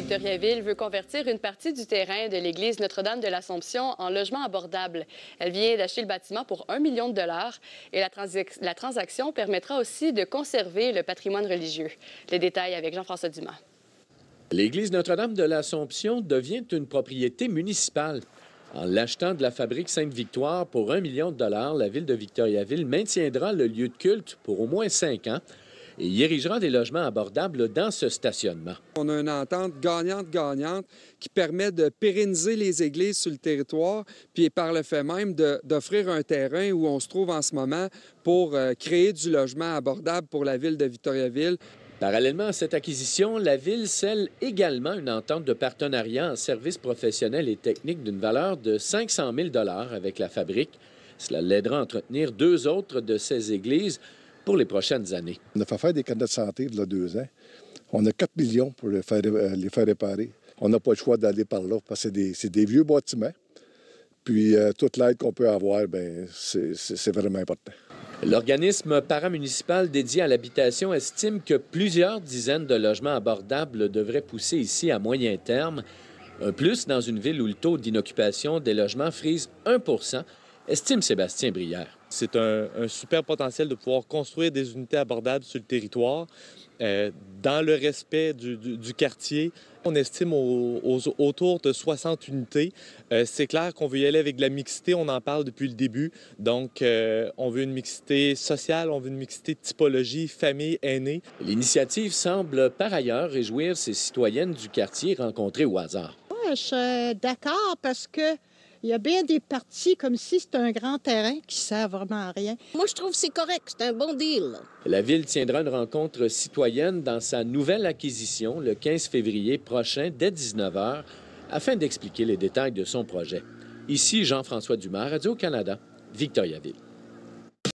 Victoriaville veut convertir une partie du terrain de l'église Notre-Dame de l'Assomption en logement abordable. Elle vient d'acheter le bâtiment pour 1 million de dollars et la transaction permettra aussi de conserver le patrimoine religieux. Les détails avec Jean-François Dumas. L'église Notre-Dame de l'Assomption devient une propriété municipale. En l'achetant de la fabrique Sainte-Victoire pour 1 million de dollars, la ville de Victoriaville maintiendra le lieu de culte pour au moins 5 ans et y érigera des logements abordables dans ce stationnement. On a une entente gagnante-gagnante qui permet de pérenniser les églises sur le territoire, puis par le fait même d'offrir un terrain où on se trouve en ce moment pour créer du logement abordable pour la ville de Victoriaville. Parallèlement à cette acquisition, la ville scelle également une entente de partenariat en services professionnels et techniques d'une valeur de 500 000 $ avec la fabrique. Cela l'aidera à entretenir 2 autres de ces églises pour les prochaines années. On a fait faire des carnets de santé il y a 2 ans. On a 4 millions pour les faire réparer. On n'a pas le choix d'aller par là parce que c'est des vieux bâtiments. Puis toute l'aide qu'on peut avoir, c'est vraiment important. L'organisme paramunicipal dédié à l'habitation estime que plusieurs dizaines de logements abordables devraient pousser ici à moyen terme. Un plus dans une ville où le taux d'inoccupation des logements frise 1 %, estime Sébastien Brière. C'est un super potentiel de pouvoir construire des unités abordables sur le territoire, dans le respect du quartier. On estime autour de 60 unités. C'est clair qu'on veut y aller avec de la mixité, on en parle depuis le début. Donc, on veut une mixité sociale, on veut une mixité de typologie, famille, aînés. L'initiative semble par ailleurs réjouir ces citoyennes du quartier rencontrées au hasard. Je suis d'accord parce que il y a bien des parties comme si c'était un grand terrain qui ne sert vraiment à rien. Moi, je trouve que c'est correct. C'est un bon deal. La Ville tiendra une rencontre citoyenne dans sa nouvelle acquisition le 15 février prochain dès 19 h afin d'expliquer les détails de son projet. Ici, Jean-François Dumas, Radio-Canada, Victoriaville.